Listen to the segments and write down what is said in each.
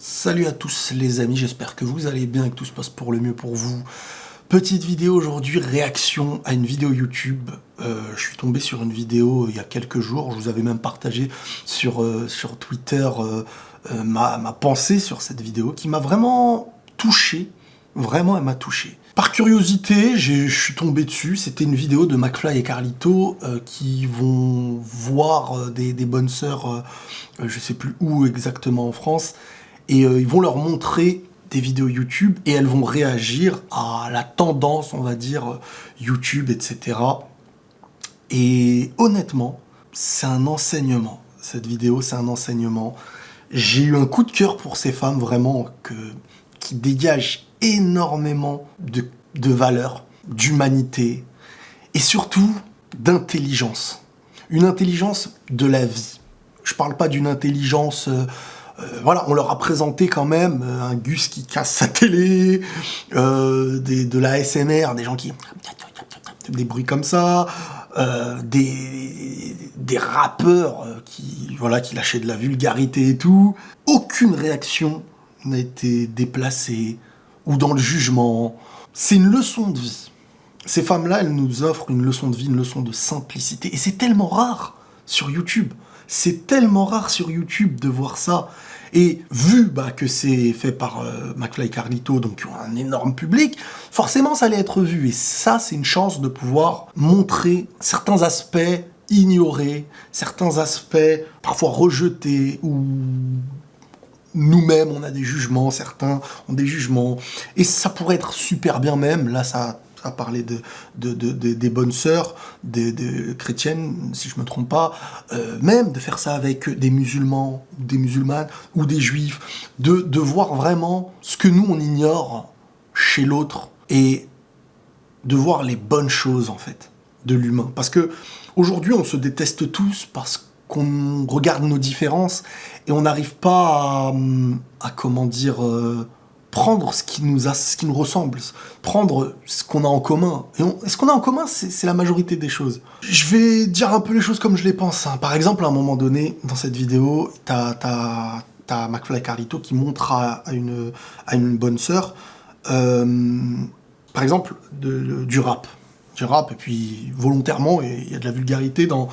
Salut à tous les amis, j'espère que vous allez bien et que tout se passe pour le mieux pour vous. Petite vidéo aujourd'hui, réaction à une vidéo YouTube. Je suis tombé sur une vidéo il y a quelques jours, je vous avais même partagé sur Twitter ma pensée sur cette vidéo qui m'a vraiment touché, vraiment elle m'a touché. Par curiosité, je suis tombé dessus, c'était une vidéo de McFly et Carlito qui vont voir des bonnes sœurs, je sais plus où exactement en France, et ils vont leur montrer des vidéos YouTube et elles vont réagir à la tendance, on va dire, YouTube, etc. Et honnêtement, c'est un enseignement. Cette vidéo, c'est un enseignement. J'ai eu un coup de cœur pour ces femmes, vraiment, qui dégagent énormément de valeurs, d'humanité et surtout d'intelligence. Une intelligence de la vie. Je parle pas d'une intelligence... voilà, on leur a présenté quand même un Gus qui casse sa télé, de la ASMR, des gens qui... des bruits comme ça, des rappeurs qui lâchaient de la vulgarité et tout. Aucune réaction n'a été déplacée ou dans le jugement. C'est une leçon de vie. Ces femmes-là, elles nous offrent une leçon de vie, une leçon de simplicité. Et c'est tellement rare sur YouTube. C'est tellement rare sur YouTube de voir ça. Et vu que c'est fait par McFly et Carlito, donc qui ont un énorme public, forcément ça allait être vu. Et ça, c'est une chance de pouvoir montrer certains aspects ignorés, certains aspects parfois rejetés, ou nous-mêmes on a des jugements, certains ont des jugements. Et ça pourrait être super bien même, là ça parler des bonnes sœurs, des chrétiennes, si je me trompe pas, même de faire ça avec des musulmans, des musulmanes, ou des juifs, de voir vraiment ce que nous on ignore chez l'autre, et de voir les bonnes choses en fait, de l'humain. Parce que aujourd'hui on se déteste tous, parce qu'on regarde nos différences, et on n'arrive pas à comment dire... prendre ce qui nous ressemble, prendre ce qu'on a en commun. Et ce qu'on a en commun, c'est la majorité des choses. Je vais dire un peu les choses comme je les pense. Par exemple, à un moment donné, dans cette vidéo, t'as McFly et Carlito qui montrent à une bonne sœur, par exemple, du rap. Du rap, et puis volontairement, il y a de la vulgarité dans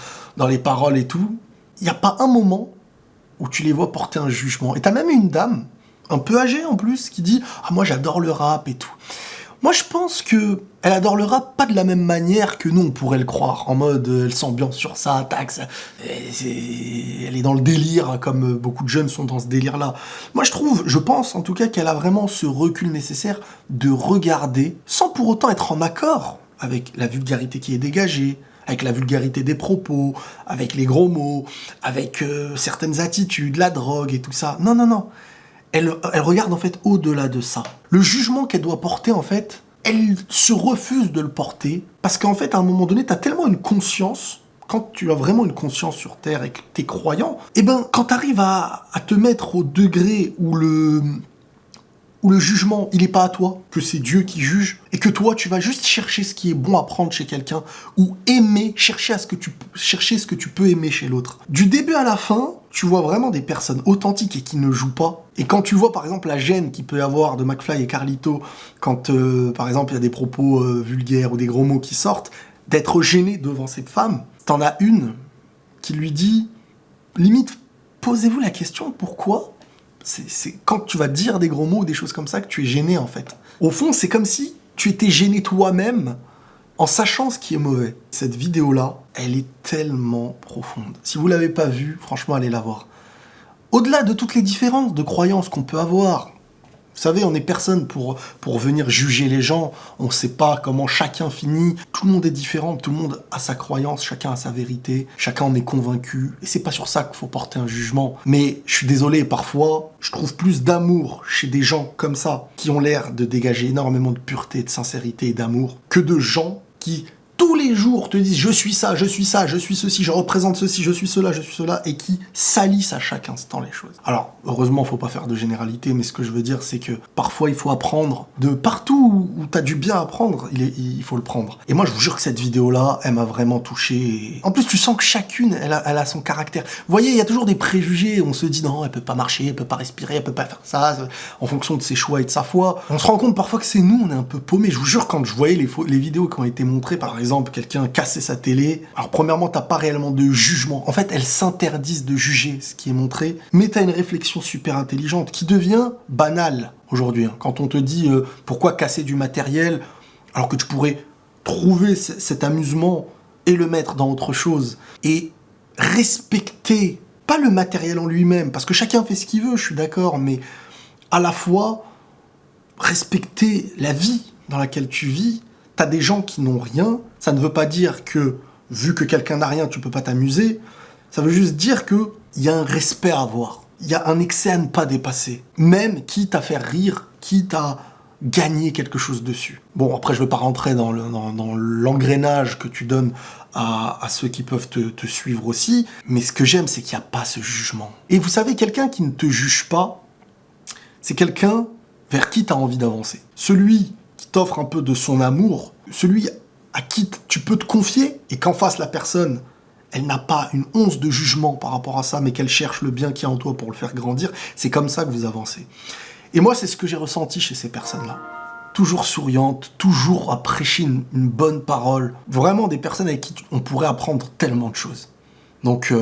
les paroles et tout. Il n'y a pas un moment où tu les vois porter un jugement. Et t'as même une dame, un peu âgée en plus, qui dit « Ah, moi j'adore le rap et tout ». Moi je pense que elle adore le rap pas de la même manière que nous on pourrait le croire, en mode elle s'ambiance sur ça, tac, elle est dans le délire, comme beaucoup de jeunes sont dans ce délire-là. Moi je pense en tout cas qu'elle a vraiment ce recul nécessaire de regarder, sans pour autant être en accord avec la vulgarité qui est dégagée, avec la vulgarité des propos, avec les gros mots, avec certaines attitudes, la drogue et tout ça. Non, non, non. Elle regarde en fait au-delà de ça. Le jugement qu'elle doit porter en fait, elle se refuse de le porter parce qu'en fait à un moment donné, t'as tellement une conscience, quand tu as vraiment une conscience sur Terre et que t'es croyant, et quand t'arrives à te mettre au degré où le jugement, il est pas à toi, que c'est Dieu qui juge, et que toi, tu vas juste chercher ce qui est bon à prendre chez quelqu'un, ou aimer, chercher ce que tu peux aimer chez l'autre. Du début à la fin, tu vois vraiment des personnes authentiques et qui ne jouent pas. Et quand tu vois, par exemple, la gêne qu'il peut y avoir de McFly et Carlito, quand, par exemple, il y a des propos vulgaires ou des gros mots qui sortent, d'être gêné devant cette femme, t'en as une qui lui dit, limite, posez-vous la question, pourquoi c'est quand tu vas dire des gros mots ou des choses comme ça que tu es gêné en fait. Au fond, c'est comme si tu étais gêné toi-même en sachant ce qui est mauvais. Cette vidéo-là, elle est tellement profonde. Si vous l'avez pas vue, franchement, allez la voir. Au-delà de toutes les différences de croyances qu'on peut avoir, vous savez, on n'est personne pour venir juger les gens, on ne sait pas comment chacun finit, tout le monde est différent, tout le monde a sa croyance, chacun a sa vérité, chacun en est convaincu, et c'est pas sur ça qu'il faut porter un jugement. Mais je suis désolé, parfois, je trouve plus d'amour chez des gens comme ça, qui ont l'air de dégager énormément de pureté, de sincérité et d'amour, que de gens qui tous les jours te disent je suis ça, je suis ça, je suis ceci, je représente ceci, je suis cela, et qui salissent à chaque instant les choses. Alors, heureusement, faut pas faire de généralité, mais ce que je veux dire, c'est que parfois, il faut apprendre de partout où t'as du bien à apprendre, il faut le prendre. Et moi, je vous jure que cette vidéo-là, elle m'a vraiment touché. En plus, tu sens que chacune, elle a son caractère. Vous voyez, il y a toujours des préjugés, on se dit non, elle peut pas marcher, elle peut pas respirer, elle peut pas faire ça, en fonction de ses choix et de sa foi. On se rend compte parfois que c'est nous, on est un peu paumés. Je vous jure, quand je voyais les vidéos qui ont été montrées, par exemple, quelqu'un cassait sa télé. Alors premièrement, t'as pas réellement de jugement. En fait, elles s'interdisent de juger ce qui est montré, mais t'as une réflexion super intelligente qui devient banale aujourd'hui. Quand on te dit pourquoi casser du matériel, alors que tu pourrais trouver cet amusement et le mettre dans autre chose, et respecter, pas le matériel en lui-même, parce que chacun fait ce qu'il veut, je suis d'accord, mais à la fois respecter la vie dans laquelle tu vis. T'as des gens qui n'ont rien, ça ne veut pas dire que, vu que quelqu'un n'a rien, tu peux pas t'amuser, ça veut juste dire qu'il y a un respect à avoir, il y a un excès à ne pas dépasser, même quitte à faire rire, quitte à gagner quelque chose dessus. Bon, après, je ne veux pas rentrer dans l'engrenage que tu donnes à ceux qui peuvent te suivre aussi, mais ce que j'aime, c'est qu'il n'y a pas ce jugement. Et vous savez, quelqu'un qui ne te juge pas, c'est quelqu'un vers qui tu as envie d'avancer. Celui qui t'offre un peu de son amour, celui à qui tu peux te confier, et qu'en face la personne, elle n'a pas une once de jugement par rapport à ça, mais qu'elle cherche le bien qu'il y a en toi pour le faire grandir, c'est comme ça que vous avancez. Et moi, c'est ce que j'ai ressenti chez ces personnes-là. Toujours souriantes, toujours à prêcher une bonne parole. Vraiment des personnes avec qui on pourrait apprendre tellement de choses. Donc,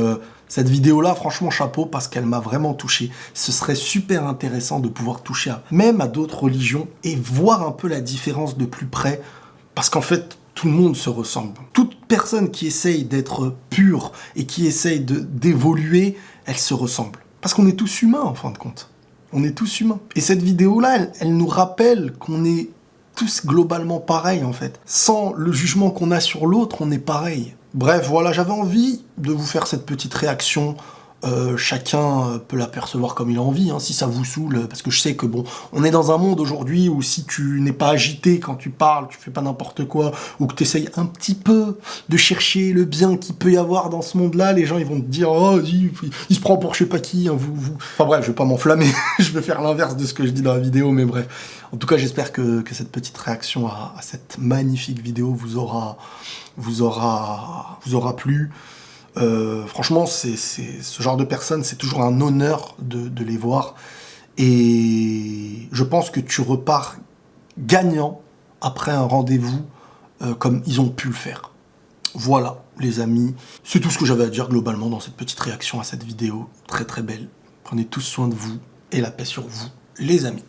cette vidéo-là, franchement, chapeau, parce qu'elle m'a vraiment touché. Ce serait super intéressant de pouvoir toucher même à d'autres religions et voir un peu la différence de plus près, parce qu'en fait, tout le monde se ressemble. Toute personne qui essaye d'être pure et qui essaye d'évoluer, elle se ressemble. Parce qu'on est tous humains, en fin de compte. On est tous humains. Et cette vidéo-là, elle nous rappelle qu'on est tous globalement pareils, en fait. Sans le jugement qu'on a sur l'autre, on est pareil. Bref, voilà, j'avais envie de vous faire cette petite réaction. Chacun peut la percevoir comme il a envie, hein, si ça vous saoule, parce que je sais que bon, on est dans un monde aujourd'hui où si tu n'es pas agité quand tu parles, tu fais pas n'importe quoi, ou que tu essayes un petit peu de chercher le bien qu'il peut y avoir dans ce monde-là, les gens ils vont te dire oh il se prend pour je sais pas qui, hein, vous. Enfin bref, je vais pas m'enflammer, je vais faire l'inverse de ce que je dis dans la vidéo, mais bref. En tout cas, j'espère que cette petite réaction à cette magnifique vidéo vous aura plu. Franchement, c'est ce genre de personnes, c'est toujours un honneur de les voir. Et je pense que tu repars gagnant après un rendez-vous comme ils ont pu le faire. Voilà, les amis. C'est tout ce que j'avais à dire globalement dans cette petite réaction à cette vidéo. Très très belle. Prenez tous soin de vous et la paix sur vous, les amis.